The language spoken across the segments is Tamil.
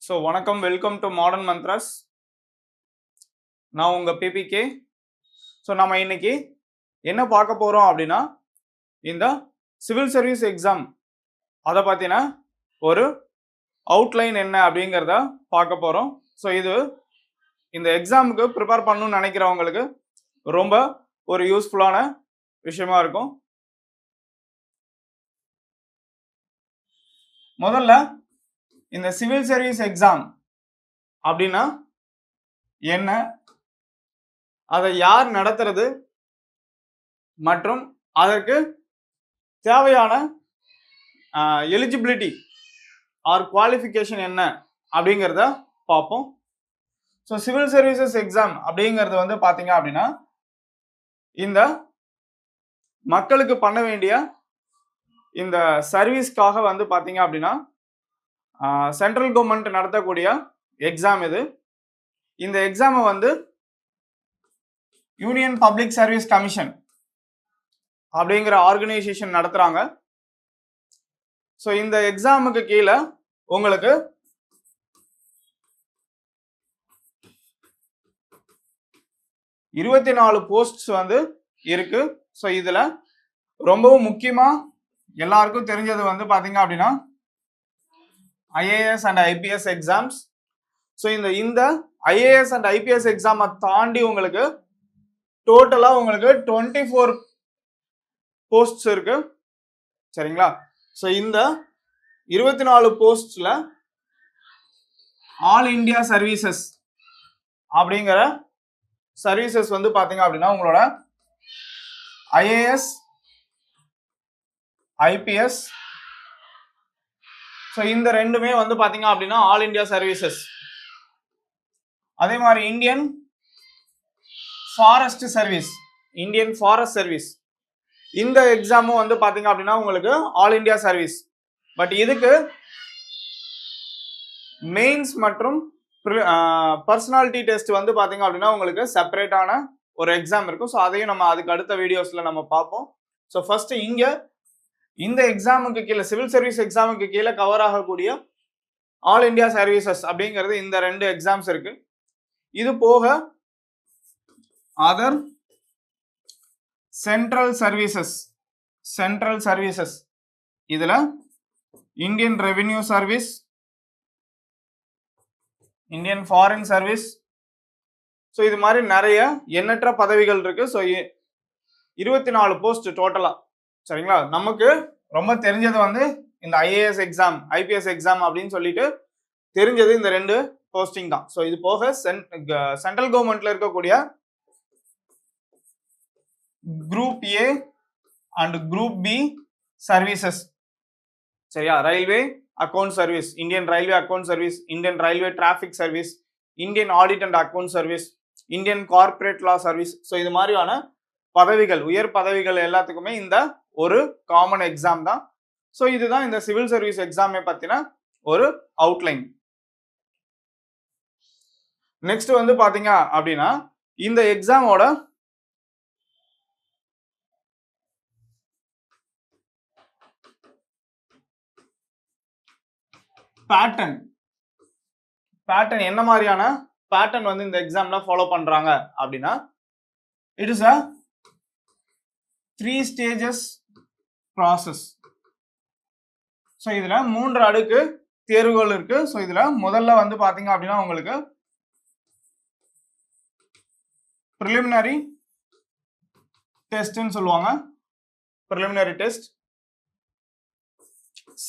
ஸோ வணக்கம், வெல்கம் டு மாடர்ன் மந்த்ராஸ். நான் உங்கள் பிபிகே. ஸோ நம்ம இன்னைக்கு என்ன பார்க்க போகிறோம் அப்படின்னா, இந்த சிவில் சர்வீஸ் எக்ஸாம் அதை பற்றின ஒரு அவுட்லைன் என்ன அப்படிங்கிறத பார்க்க போகிறோம். ஸோ இது இந்த எக்ஸாமுக்கு ப்ரிப்பேர் பண்ணணும்னு நினைக்கிறவங்களுக்கு ரொம்ப ஒரு யூஸ்ஃபுல்லான விஷயமா இருக்கும். முதல்ல இந்த சிவில் சர்வீஸ் எக்ஸாம் அப்படின்னா என்ன, அதை யார் நடத்துறது மற்றும் அதற்கு தேவையான எலிஜிபிலிட்டி ஆர் குவாலிஃபிகேஷன் என்ன அப்படிங்கிறத பார்ப்போம். ஸோ சிவில் சர்வீசஸ் எக்ஸாம் அப்படிங்கிறது வந்து பார்த்தீங்க அப்படின்னா, இந்த மக்களுக்கு பண்ண வேண்டிய இந்த சர்வீஸ்க்காக வந்து பார்த்தீங்க அப்படின்னா சென்ட்ரல் கவர்மெண்ட் நடத்தக்கூடிய எக்ஸாம் இது. இந்த எக்ஸாமை வந்து யூனியன் பப்ளிக் சர்வீஸ் கமிஷன் அப்படிங்கிற ஆர்கனைசேஷன் நடத்துறாங்க. ஸோ இந்த எக்ஸாமுக்கு கீழே உங்களுக்கு இருபத்தி 4 போஸ்ட்ஸ் வந்து இருக்கு. ஸோ இதுல ரொம்பவும் முக்கியமா எல்லாருக்கும் தெரிஞ்சது வந்து பாத்தீங்க அப்படின்னா IAS and IPS exams. So இந்த ஐஏஎஸ் அண்ட் ஐபிஎஸ் எக்ஸாமை தாண்டி உங்களுக்கு டோட்டலா உங்களுக்கு 24 போஸ்ட்ஸ் இருக்கு, சரிங்களா? ஸோ இந்த 24 போஸ்ட்ல ஆல் இந்தியா சர்வீசஸ் அப்படிங்கிற சர்வீசஸ் வந்து பாத்தீங்க அப்படின்னா உங்களோட ஐஏஎஸ், ஐபிஎஸ், ஸோ இந்த ரெண்டுமே வந்து பாத்தீங்க அப்படின்னா ஆல் இந்தியா சர்வீசஸ். அதே மாதிரி Indian forest service, Indian forest service, இந்த எக்ஸாமும் வந்து பாத்தீங்க அப்படின்னா உங்களுக்கு ஆல் இந்தியா சர்வீஸ். பட் இதுக்கு மெயின்ஸ் மற்றும் பர்சனாலிட்டி டெஸ்ட் வந்து பாத்தீங்க அப்படின்னா உங்களுக்கு செப்பரேட்டான ஒரு எக்ஸாம் இருக்கும். ஸோ அதையும் நம்ம அதுக்கு அடுத்த வீடியோஸ்ல நம்ம பார்ப்போம். ஸோ ஃபர்ஸ்ட் இங்க இந்த எக்ஸாமுக்கு கீழே, சிவில் சர்வீஸ் எக்ஸாமுக்கு கீழே கவர் ஆகக்கூடிய ஆல் இந்தியா சர்வீசஸ் அப்படிங்கிறது இந்த 2 எக்ஸாம்ஸ் இருக்கு. இது போக அதர் சென்ட்ரல் சர்வீசஸ் இதுல Indian revenue service, Indian foreign service, so இது மாதிரி நிறைய எண்ணற்ற பதவிகள் இருக்கு. ஸோ 24 போஸ்ட் டோட்டலா, சரிங்களா? நமக்கு ரொம்ப தெரிஞ்சது வந்து இந்த ஐஏஎஸ் எக்ஸாம், ஐபிஎஸ் எக்ஸாம் அப்படின்னு சொல்லிட்டு தெரிஞ்சது இந்த 2 போஸ்டிங் தான். ஸோ இது போக சென்ட்ரல் கவர்மெண்ட்ல இருக்கக்கூடிய group A and group B services, சரியா? Railway account service, Indian railway account service, Indian railway traffic service, Indian audit and account service, Indian corporate law service. So இது மாதிரியான பதவிகள், உயர் பதவிகள் எல்லாத்துக்குமே இந்த ஒரு காமன் எக்ஸாம் தான். ஸோ இதுதான் இந்த சிவில் சர்வீஸ் எக்ஸாமை பத்தின ஒரு அவுட்லைன். நெக்ஸ்ட் வந்து பாத்தீங்க அப்படின்னா இந்த எக்ஸாமோட பேட்டர்ன் என்ன மாதிரியான பேட்டர்ன் வந்து இந்த எக்ஸாம்ல ஃபாலோ பண்றாங்க அப்படின்னா, it is a 3 stages process. So இதுல 3 அடுக்கு தேர்வுகள் இருக்கு. ஸோ இதுல முதல்ல வந்து பாத்தீங்க அப்படின்னா உங்களுக்கு ப்ரிலிமினரி டெஸ்ட்னு சொல்லுவாங்க, ப்ரிலிமினரி டெஸ்ட்.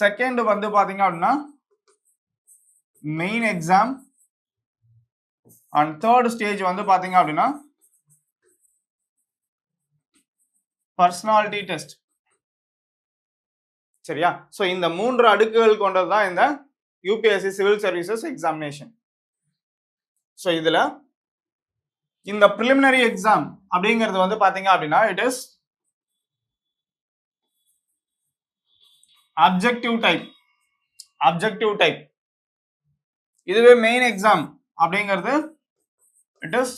செகண்ட் வந்து பாத்தீங்க அப்படின்னா main exam. And third stage வந்து பாத்தீங்க அப்படின்னா பர்சனாலிட்டி டெஸ்ட், சரியா? ஸோ இந்த 3 அடுக்குகள் கொண்டதுதான் இந்த UPSC civil services examination. So இதுல இந்த ப்ரிலிமினரி எக்ஸாம் அப்படிங்கிறது வந்து பாத்தீங்க அப்படின்னா இட் இஸ் அப்ஜெக்டிவ் டைப். இதுவே மெயின் எக்ஸாம் அப்படிங்கிறது it is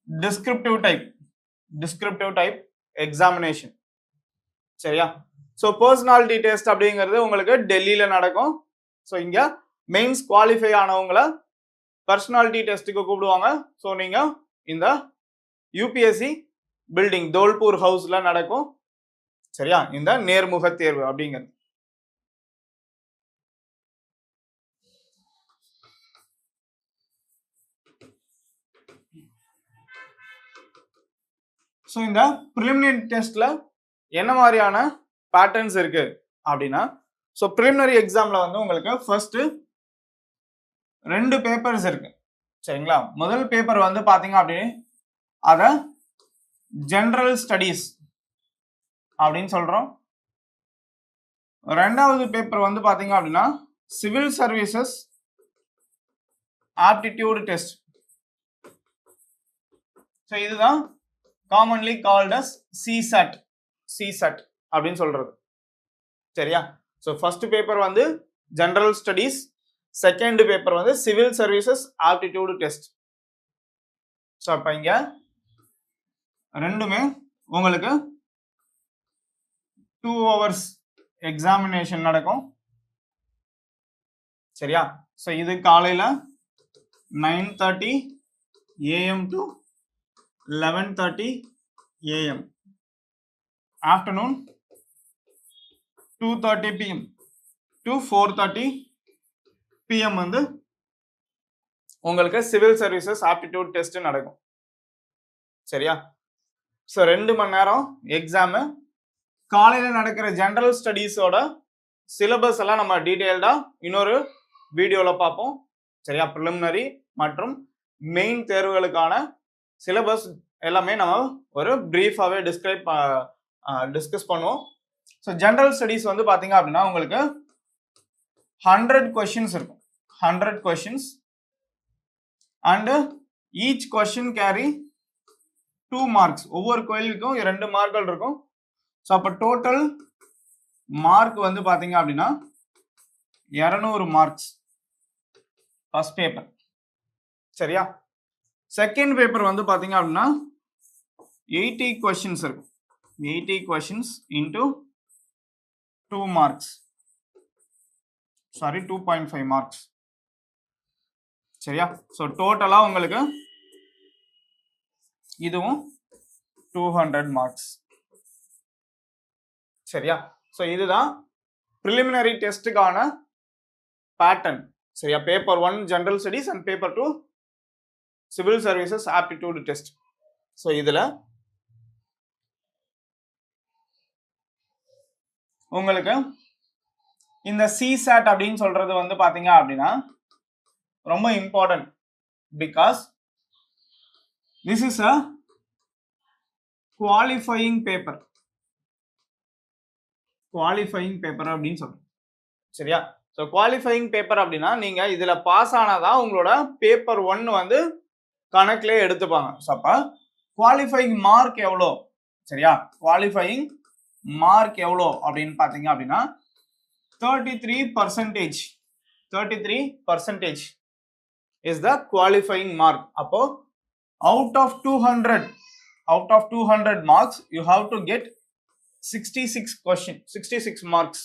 descriptive type examination, சரியா? ஸோ பர்சனாலிட்டி டெஸ்ட் அப்படிங்கிறது உங்களுக்கு டெல்லியில நடக்கும். ஸோ இங்க மெயின்ஸ் குவாலிஃபை ஆனவங்கள பர்சனாலிட்டி டெஸ்ட்டுக்கு கூப்பிடுவாங்க. ஸோ நீங்க இந்த யூபிஎஸ்சி பில்டிங் தோல்பூர் ஹவுஸ்ல நடக்கும். சரியா, இந்த நேர்முக தேர்வு அப்படிங்கிறது. ஸோ இந்த ப்ரிலிமினரி டெஸ்ட்ல என்ன மாதிரியான பேட்டர்ன்ஸ் இருக்கு அப்படின்னா, ஸோ ப்ரிலிமினரி எக்ஸாம்ல வந்து உங்களுக்கு ஃபர்ஸ்ட் 2 பேப்பர்ஸ் இருக்கு. சரிங்களா, முதல் பேப்பர் வந்து பாத்தீங்க அப்படின்னு அத ஜெனரல் ஸ்டடீஸ் அப்படின்னு சொல்றோம். ரெண்டாவது பேப்பர் வந்து பாத்தீங்க அப்படின்னா civil services aptitude test. So இதுதான் காமன்லி கால்ட் அஸ் சிசட் அப்படின்னு சொல்றது. சரியா, ஸோ ஃபர்ஸ்ட் பேப்பர் வந்து ஜெனரல் ஸ்டடீஸ், செகண்ட் பேப்பர் வந்து civil services aptitude test. So அப்ப இங்க ரெண்டுமே உங்களுக்கு 2 hours எக்ஸாமினேஷன் நடக்கும். சரியா, ஸோ இது காலையில 9:30 AM to 11:30 AM, afternoon 2:30 PM to 4:30 PM வந்து உங்களுக்கு சிவில் சர்வீசஸ் ஆப்டிடியூட் டெஸ்ட் நடக்கும். சரியா, ஸோ 2 மணி நேரம் எக்ஸாமு. காலையில நடக்கிற ஜெனரல் ஸ்டடீஸோட சிலபஸ் எல்லாம் நம்ம டீடைல்டா இன்னொரு வீடியோல பார்ப்போம். சரியா, ப்ரிலிமினரி மற்றும் மெயின் தேர்வுகளுக்கான சிலபஸ் எல்லாமே நம்ம ஒரு பிரீஃபாவே டிஸ்கஸ் பண்ணுவோம். ஸோ ஜெனரல் ஸ்டடீஸ் வந்து பாத்தீங்க அப்படின்னா உங்களுக்கு 100 கொஸ்டின்ஸ் இருக்கும். 100 questions and each question carry 2 marks. ஒவ்வொரு கேள்விக்கும் 2 மார்க்கள் இருக்கும். ஸோ அப்போ டோட்டல் மார்க் வந்து பாத்தீங்க அப்படின்னா 200 மார்க்ஸ் ஃபர்ஸ்ட் பேப்பர். சரியா, செகண்ட் பேப்பர் வந்து பாத்தீங்க அப்படின்னா 80 கொஸ்டின்ஸ் இருக்கும். 80 questions into 2 marks, sorry 2.5 marks. சரியா, ஸோ டோட்டலா உங்களுக்கு இதுவும் 200 மார்க்ஸ். சரியா, ஸோ இதுதான் ப்ரிலிமினரி டெஸ்ட்டுக்கான பேட்டர்ன். சரியா, paper 1 general studies and paper 2 civil services aptitude test. So இதுல உங்களுக்கு இந்த சிசாட் அப்படின்னு சொல்றது வந்து பாத்தீங்க அப்படின்னா ரொம்ப important. Because this is a qualifying paper. Qualifying paper அப்படின்னு சொல்றோம். சரியா, ஸோ குவாலிஃபையிங் பேப்பர் அப்படின்னா நீங்க இதுல பாஸ் ஆனாதான் உங்களோட பேப்பர் 1 வந்து கணக்குல எடுத்துப்பாங்க. ஸோ அப்ப குவாலிஃபையிங் மார்க் எவ்வளோ? சரியா, குவாலிஃபையிங் மார்க் எவ்வளோ அப்படின்னு பாத்தீங்க அப்படின்னா 33%. 33% is the qualifying mark. அப்போ out of 200 marks you have to get 66 marks.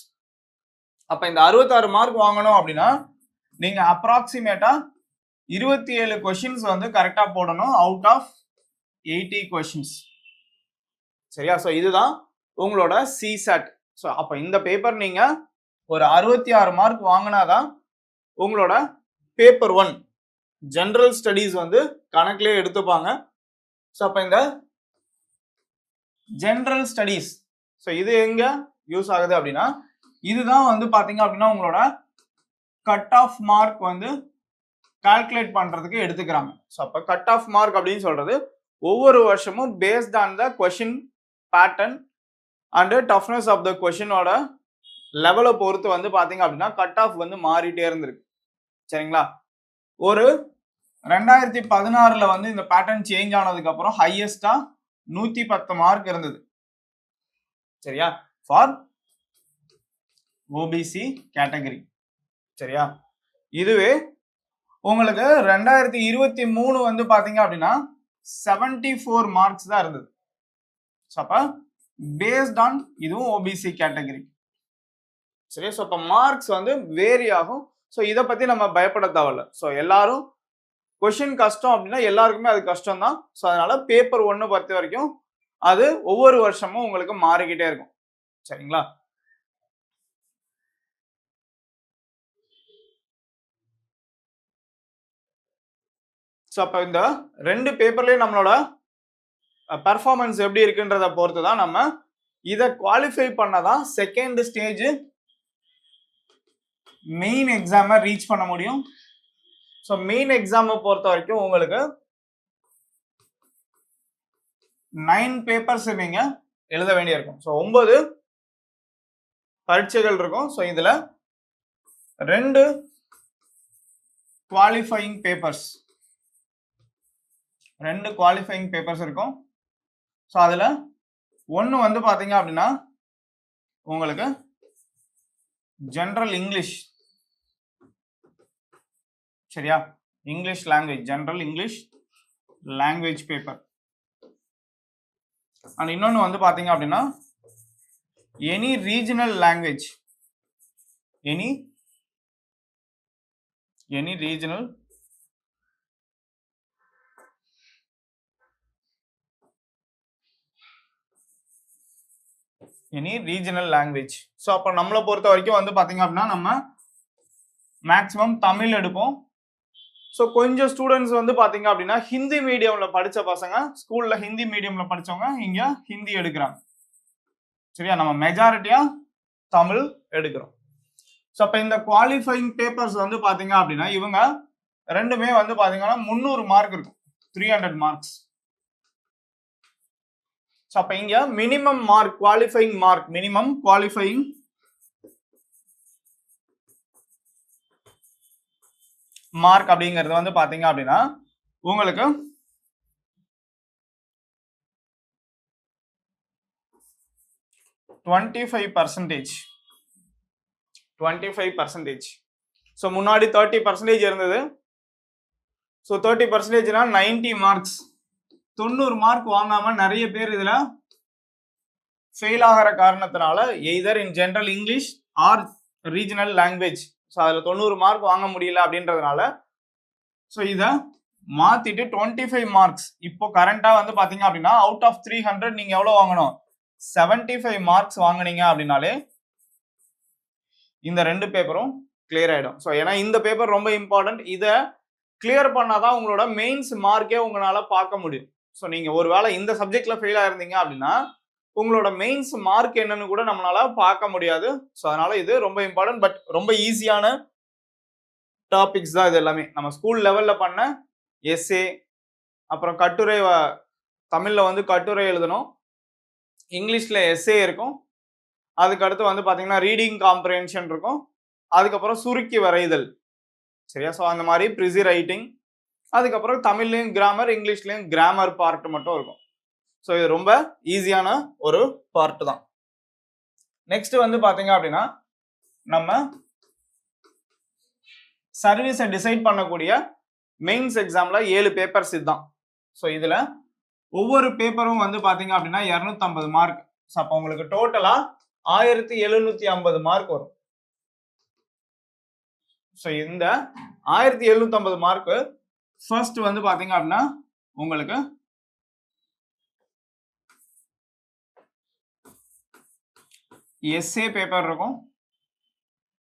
அப்ப இந்த 66 மார்க் வாங்கணும் அப்படின்னா நீங்க அப்ராக்சிமேட்டா 27 கொஸ்டின்ஸ் வந்து கரெக்டா போடணும் அவுட் ஆஃப் 80 கொஸ்டின்ஸ். சரியா, ஸோ இதுதான் உங்களோட சிசாட். ஸோ அப்ப இந்த பேப்பர் நீங்க ஒரு 66 மார்க் வாங்கினாதான் உங்களோட பேப்பர் 1 ஜெனரல் ஸ்டடீஸ் வந்து கணக்குலயே எடுத்துப்பாங்க. ஸோ அப்ப இந்த ஜெனரல் ஸ்டடீஸ், ஸோ இது எங்க யூஸ் ஆகுது அப்படின்னா இதுதான் வந்து பாத்தீங்க அப்படின்னா உங்களோட கட் ஆஃப் மார்க் வந்து கால்குலேட் பண்றதுக்கு எடுத்துக்கிறாங்க. ஸோ அப்ப கட் ஆஃப் மார்க் அப்படின்னு சொல்றது ஒவ்வொரு வருஷமும் based on the question pattern and toughness of the கொஸ்டினோட லெவலை பொறுத்து வந்து பாத்தீங்க அப்படின்னா கட் ஆஃப் வந்து மாறிட்டே இருந்திருக்கு. சரிங்களா, ஒரு 2016 வந்து இந்த பேட்டர்ன் சேஞ்ச் ஆனதுக்கு அப்புறம் ஹையஸ்டா 110 மார்க் இருந்தது. சரியா, ஃபார் ஓபிசி கேட்டகரி. சரியா, இதுவே உங்களுக்கு 2023 வந்து பாத்தீங்க அப்படின்னா 74 மார்க்ஸ் தான் இருந்தது. அப்ப பேஸ்ட் ஆன் இதுவும் ஓபிசி கேட்டகரி. சரி, ஸோ அப்போ மார்க்ஸ் வந்து வேரி ஆகும். ஸோ இதை பத்தி நம்ம பயப்பட தேவையில்ல. ஸோ எல்லாரும் கொஷின் கஷ்டம் அப்படின்னா எல்லாருக்குமே அது கஷ்டம் தான். ஸோ அதனால பேப்பர் 1 பொறுத்த வரைக்கும் அது ஒவ்வொரு வருஷமும் உங்களுக்கு மாறிக்கிட்டே இருக்கும். சரிங்களா? ஸோ அப்போ இந்த 2 பேப்பர்லயும் நம்மளோட பெர்ஃபார்மன்ஸ் எப்படி இருக்குன்றத பொறுத்து தான் நம்ம இதை குவாலிஃபை பண்ணதான் செகண்ட் ஸ்டேஜ் மெயின் எக்ஸாமை ரீச் பண்ண முடியும். ஸோ மெயின் எக்ஸாமை பொறுத்த வரைக்கும் உங்களுக்கு 9 பேப்பர்ஸ் நீங்க எழுத வேண்டியிருக்கும். ஸோ 9 பரீட்சைகள் இருக்கும். ஸோ இதுல 2 குவாலிஃபையிங் பேப்பர்ஸ் இருக்கும். ஸோ அதுல ஒன்று வந்து பாத்தீங்க அப்படின்னா உங்களுக்கு ஜெனரல் இங்கிலீஷ், சரியா, English language, general English language paper. And இன்னொன்று வந்து பாத்தீங்க அப்படின்னா any regional language, any regional language. So அப்போ நம்மளை பொறுத்த வரைக்கும் வந்து பாத்தீங்க அப்படின்னா நம்ம மேக்சிமம் தமிழ் எடுப்போம். ஸோ கொஞ்சம் ஸ்டூடெண்ட்ஸ் வந்து பாத்தீங்க அப்படின்னா ஹிந்தி மீடியம்ல படிச்ச பசங்க, ஸ்கூல்ல ஹிந்தி மீடியம்ல படிச்சவங்க இங்க ஹிந்தி எடுக்கிறாங்க. சரியா? நம்ம மெஜாரிட்டியா தமிழ் எடுக்கிறோம். ஸோ அப்போ இந்த குவாலிஃபைங் பேப்பர்ஸ் வந்து பாத்தீங்க அப்படின்னா இவங்க ரெண்டுமே வந்து பாத்தீங்கன்னா 300 மார்க் இருக்கும், 300 மார்க்ஸ். ஸோ அப்போ இங்க minimum mark, qualifying mark, minimum qualifying mark அப்படிங்கிறது வந்து பாத்தீங்க அப்படின்னா உங்களுக்கு 25%. ஸோ முன்னாடி 30% இருந்தது. So 30%னா 90 marks. 90 மார்க் வாங்காம நிறைய பேர் இதுல ஃபெயில் ஆகிற காரணத்தினால either in general English or regional language, so அதில் 90 மார்க் வாங்க முடியல அப்படின்றதுனால ஸோ இதை மாத்திட்டு 25 மார்க்ஸ். இப்போ கரண்டா வந்து பாத்தீங்க அப்படின்னா அவுட் ஆஃப் 300 நீங்க எவ்வளவு வாங்கணும், 75 மார்க்ஸ் வாங்கினீங்க அப்படின்னாலே இந்த 2 பேப்பரும் கிளியர் ஆயிடும். ஸோ ஏன்னா இந்த பேப்பர் ரொம்ப இம்பார்ட்டன்ட். இதை கிளியர் பண்ணாதான் உங்களோட மெயின்ஸ் மார்க்கே உங்களால பார்க்க முடியும். ஸோ நீங்க ஒருவேளை இந்த சப்ஜெக்ட்ல ஃபெயில் ஆயிருந்தீங்க அப்படின்னா உங்களோட மெயின்ஸ் மார்க் என்னன்னு கூட நம்மளால பார்க்க முடியாது. ஸோ அதனால இது ரொம்ப இம்பார்ட்டன்ட். பட் ரொம்ப ஈஸியான டாபிக்ஸ் தான் இது எல்லாமே. நம்ம ஸ்கூல் லெவல்ல பண்ண எஸ்ஏ, அப்புறம் கட்டுரை, தமிழ்ல வந்து கட்டுரை எழுதணும், இங்கிலீஷ்ல எஸ்ஏ இருக்கும், அதுக்கு அடுத்து வந்து பாத்தீங்கன்னா ரீடிங் காம்ப்ரிஹென்ஷன் இருக்கும், அதுக்கப்புறம் சுருக்கி வரைதல், சரியா? ஸோ அந்த மாதிரி ப்ரிசி ரைட்டிங், அதுக்கப்புறம் தமிழ்லையும் கிராமர், இங்கிலீஷ்லையும் கிராமர் பார்ட் மட்டும் இருக்கும். ஸோ இது ரொம்ப ஈஸியான ஒரு பார்ட் தான். நெக்ஸ்ட் வந்து பாத்தீங்க அப்படின்னா நம்ம சர்வீஸை டிசைட் பண்ணக்கூடிய மெயின்ஸ் எக்ஸாம்ல 7 பேப்பர்ஸ் இதுதான். ஸோ இதுல ஒவ்வொரு பேப்பரும் வந்து பாத்தீங்க அப்படின்னா 250 மார்க். ஸோ அப்போ உங்களுக்கு டோட்டலா 1750 மார்க் வரும். ஸோ இந்த 1750 மார்க் ஃபர்ஸ்ட் வந்து பாத்தீங்க அப்படின்னா உங்களுக்கு எஸ்ஏ பேப்பர் இருக்கும்.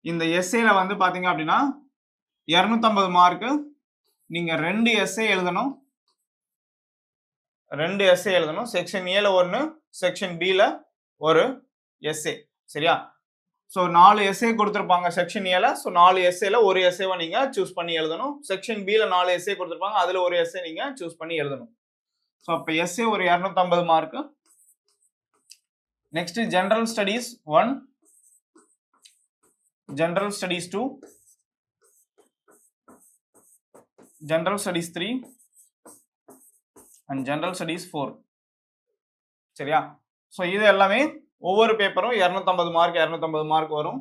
இந்த எஸ்ஏல வந்து பாத்தீங்க அப்படின்னா 250 மார்க். நீங்க 2 எஸ்ஏ எழுதணும். செக்ஷன் ஏல 1, செக்ஷன் பில ஒரு எஸ்ஏ, சரியா? ஸோ 4 எஸ்ஏ கொடுத்துருப்பாங்க செக்ஷன் ஏல. ஸோ 4 எஸ்ஏல ஒரு எஸ்ஏவை நீங்க சூஸ் பண்ணி எழுதணும். செக்ஷன் பில 4 எஸ்ஏ கொடுத்துருப்பாங்க, அதுல ஒரு எஸ்ஏ நீங்க சூஸ் பண்ணி எழுதணும். ஸோ அப்ப எஸ்ஏ ஒரு 250 mark. Next general studies 1, general studies 2, general studies 3 and general studies 4, சரியா? ஸோ இது எல்லாமே ஒவ்வொரு பேப்பரும் 250 மார்க் வரும்.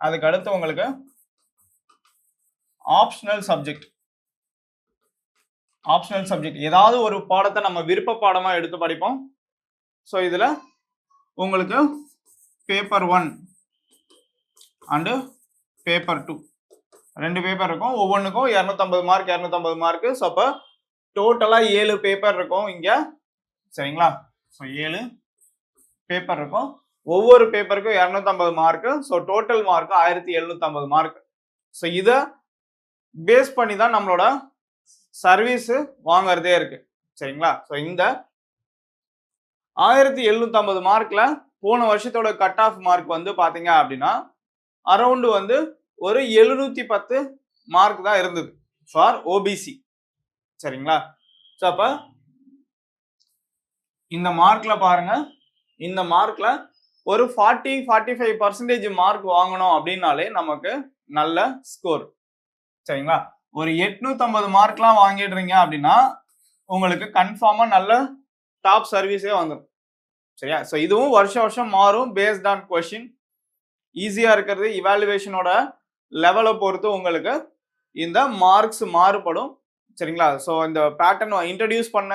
அதுக்கு அடுத்து உங்களுக்கு ஆப்ஷனல் சப்ஜெக்ட் ஏதாவது ஒரு பாடத்தை நம்ம விருப்ப பாடமா எடுத்து படிப்போம். ஸோ இதுல உங்களுக்கு பேப்பர் 1 அண்ட் பேப்பர் 2 2 பேப்பர் இருக்கும். ஒவ்வொன்றுக்கும் 250 மார்க் 250 மார்க். ஸோ அப்போ டோட்டலாக 7 பேப்பர் இருக்கும் இங்கே. சரிங்களா? ஸோ 7 பேப்பர் இருக்கும். ஒவ்வொரு பேப்பருக்கும் 250 mark. So total mark 1750 mark. So இதை பேஸ் பண்ணி தான் நம்மளோட சர்வீஸ் வாங்குறதே இருக்கு. சரிங்களா? ஸோ இந்த 1750 மார்க்ல போன வருஷத்தோட கட் ஆஃப் மார்க் வந்து பாத்தீங்க அப்படின்னா அரௌண்ட் வந்து ஒரு 710 மார்க் தான் இருந்தது ஃபார் ஓபிசி. சரிங்களா? ஸோ அப்ப இந்த மார்க்ல பாருங்க, இந்த மார்க்ல ஒரு 40-45% மார்க் வாங்கணும் அப்படின்னாலே நமக்கு நல்ல ஸ்கோர். சரிங்களா? ஒரு 850 மார்க்லாம் வாங்கிடுறீங்க அப்படின்னா உங்களுக்கு கன்ஃபார்மா நல்ல டாப் சர்வீஸே வந்துடும். சரியா? ஸோ இதுவும் வருஷம் வருஷம் மாறும் பேஸ்ட் ஆன் கொஸ்டின். ஈஸியா இருக்கிறது இவாலுவேஷனோட லெவலை பொறுத்து உங்களுக்கு இந்த மார்க்ஸ் மாறுபடும். சரிங்களா? ஸோ இந்த பேட்டர்ன் இன்ட்ரடியூஸ் பண்ண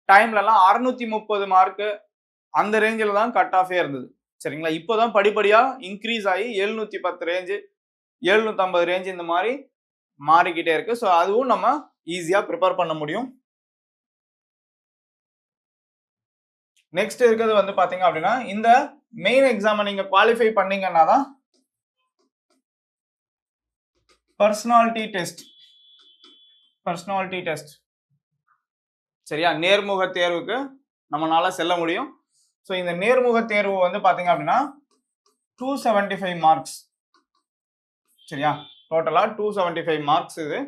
டைம்லலாம் 630 மார்க்கு அந்த ரேஞ்சில் தான் கட் ஆஃபே இருந்தது. சரிங்களா? இப்போதான் படிப்படியா இன்க்ரீஸ் ஆகி 710 ரேஞ்சு 750 ரேஞ்சு இந்த மாதிரி மாறிக்கிட்டே இருக்கு. ஸோ அதுவும் நம்ம ஈஸியா ப்ரிப்பேர் பண்ண முடியும். நெக்ஸ்ட் இருக்கிறது வந்து பாத்தீங்க அப்படின்னா இந்த மெயின் எக்ஸாமை நீங்க குவாலிஃபை பண்ணீங்கன்னா தான் பர்சனாலிட்டி டெஸ்ட். சரியா? நேர்முக தேர்வுக்கு நம்மளால செல்ல முடியும். ஸோ இந்த நேர்முக தேர்வு வந்து பாத்தீங்க அப்படின்னா 275 மார்க்ஸ். சரியா? டோட்டலா 275 மார்க்ஸ் இது.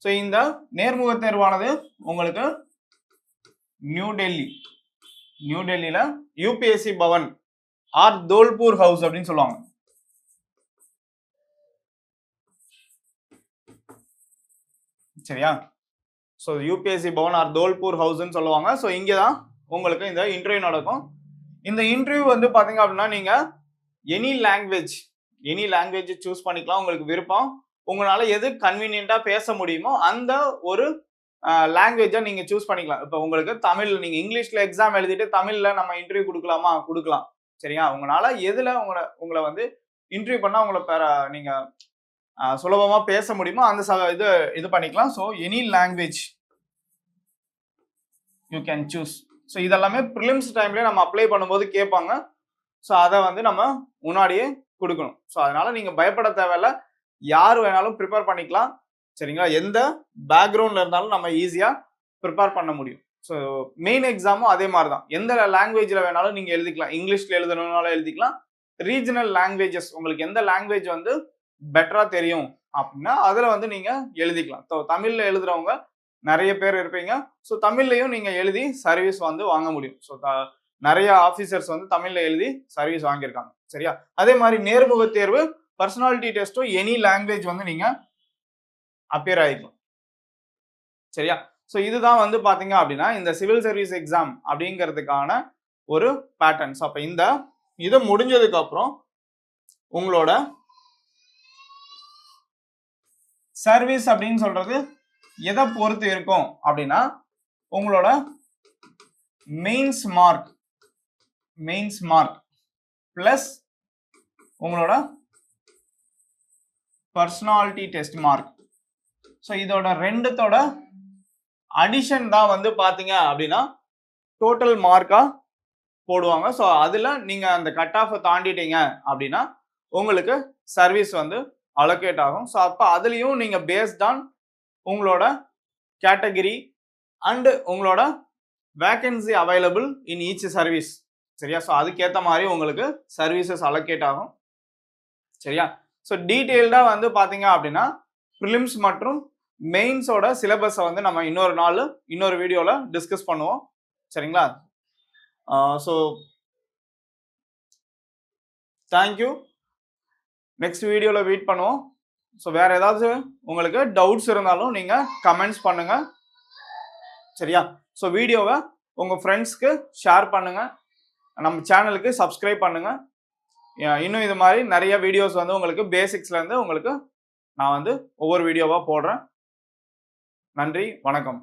ஸோ இந்த நேர்முக தேர்வானது உங்களுக்கு நியூ டெல்லியில UPSC Bhavan or Dholpur house அப்படின்னு சொல்லுவாங்க. சரியா? So UPSC Bhavan or Dholpur ஹவுஸ்ன்னு சொல்லுவாங்க. ஸோ இங்கே தான் உங்களுக்கு இந்த இன்டர்வியூ நடக்கும். இந்த இன்டர்வியூ வந்து பாத்தீங்க அப்படின்னா நீங்க எனி லாங்குவேஜ் சூஸ் பண்ணிக்கலாம். உங்களுக்கு விருப்பம், உங்களால எது கன்வீனியன்ட்டா பேச முடியுமோ அந்த ஒரு லாங்குவேஜை நீங்க சூஸ் பண்ணிக்கலாம். இப்போ உங்களுக்கு தமிழ், நீங்க இங்கிலீஷ்ல எக்ஸாம் எழுதிட்டு தமிழ்ல நம்ம இன்டர்வியூ கொடுக்கலாமா? கொடுக்கலாம். சரியா? உங்களால எதுல உங்களை வந்து இன்டர்வியூ பண்ணா உங்களை நீங்க சுலபமா பேச முடியுமோ அந்த இது பண்ணிக்கலாம். So any language you can choose. So இதெல்லாமே ப்ரிலிம்ஸ் டைம்ல நம்ம அப்ளை பண்ணும்போது கேட்பாங்க. ஸோ அதை வந்து நம்ம முன்னாடியே கொடுக்கணும். ஸோ அதனால நீங்க பயப்பட தேவையில்ல, யார் வேணாலும் ப்ரிப்பேர் பண்ணிக்கலாம். சரிங்களா? எந்த பேக்ரவுண்ட்ல இருந்தாலும் நம்ம ஈஸியா ப்ரிப்பேர் பண்ண முடியும். ஸோ மெயின் எக்ஸாமும் அதே மாதிரி தான். எந்த லாங்குவேஜ்ல வேணாலும் நீங்க எழுதிக்கலாம். இங்கிலீஷ்ல எழுதணும்னாலும் எழுதிக்கலாம். ரீஜனல் லாங்குவேஜஸ் உங்களுக்கு எந்த லாங்குவேஜ் வந்து பெட்டரா தெரியும் அப்படின்னா அதுல வந்து நீங்க எழுதிக்கலாம். தமிழ்ல எழுதுறவங்க நிறைய பேர் இருப்பீங்க. ஸோ தமிழ்லையும் நீங்க எழுதி சர்வீஸ் வந்து வாங்க முடியும். ஸோ நிறைய ஆஃபீஸர்ஸ் வந்து தமிழ்ல எழுதி சர்வீஸ் வாங்கியிருக்காங்க. சரியா? அதே மாதிரி நேர்முக தேர்வு பர்சனாலிட்டி டெஸ்ட்டும் எனி லாங்குவேஜ் வந்து நீங்க அப்பியர் ஆகிக்கலாம். சரியா? ஸோ இதுதான் வந்து பாத்தீங்க அப்படின்னா இந்த சிவில் சர்வீஸ் எக்ஸாம் அப்படிங்கிறதுக்கான ஒரு பேட்டர்ன்ஸ். அப்ப இந்த இது முடிஞ்சதுக்கு அப்புறம் உங்களோட சர்வீஸ் அப்படின்னு சொல்றது எதை பொறுத்து இருக்கும் அப்படின்னா உங்களோட மெயின்ஸ் மார்க் பிளஸ் உங்களோட பர்சனாலிட்டி டெஸ்ட் மார்க். ஸோ இதோட ரெண்டுத்தோட அடிஷன் தான் வந்து பாத்தீங்க அப்படின்னா டோட்டல் மார்க்கா போடுவாங்க. ஸோ அதுல நீங்க அந்த கட் ஆஃப் தாண்டிட்டீங்க அப்படின்னா உங்களுக்கு சர்வீஸ் வந்து அலோகேட் ஆகும். ஸோ அப்போ அதுலயும் நீங்க பேஸ்ட் ஆன் உங்களோட கேட்டகரி அண்ட் உங்களோட vacancy available in each service. சரியா? ஸோ அதுக்கேற்ற மாதிரி உங்களுக்கு சர்வீசஸ் அலோகேட் ஆகும். சரியா? ஸோ டீட்டெயில்டா வந்து பாத்தீங்க அப்படின்னா ப்ரிலிம்ஸ் மற்றும் மெயின்ஸோட சிலபஸை வந்து நம்ம இன்னொரு வீடியோல டிஸ்கஸ் பண்ணுவோம். சரிங்களா? So thank you. நெக்ஸ்ட் வீடியோல வெயிட் பண்ணுவோம். ஸோ வேற ஏதாவது உங்களுக்கு டவுட்ஸ் இருந்தாலும் நீங்க கமெண்ட்ஸ் பண்ணுங்க. சரியா? ஸோ வீடியோவை உங்க ஃப்ரெண்ட்ஸ்க்கு ஷேர் பண்ணுங்க. நம்ம சேனலுக்கு சப்ஸ்கிரைப் பண்ணுங்க. இன்னும் இது மாதிரி நிறைய வீடியோஸ் வந்து உங்களுக்கு பேசிக்ஸ்ல இருந்து உங்களுக்கு நான் வந்து ஒவ்வொரு வீடியோவா போடுறேன். நன்றி, வணக்கம்.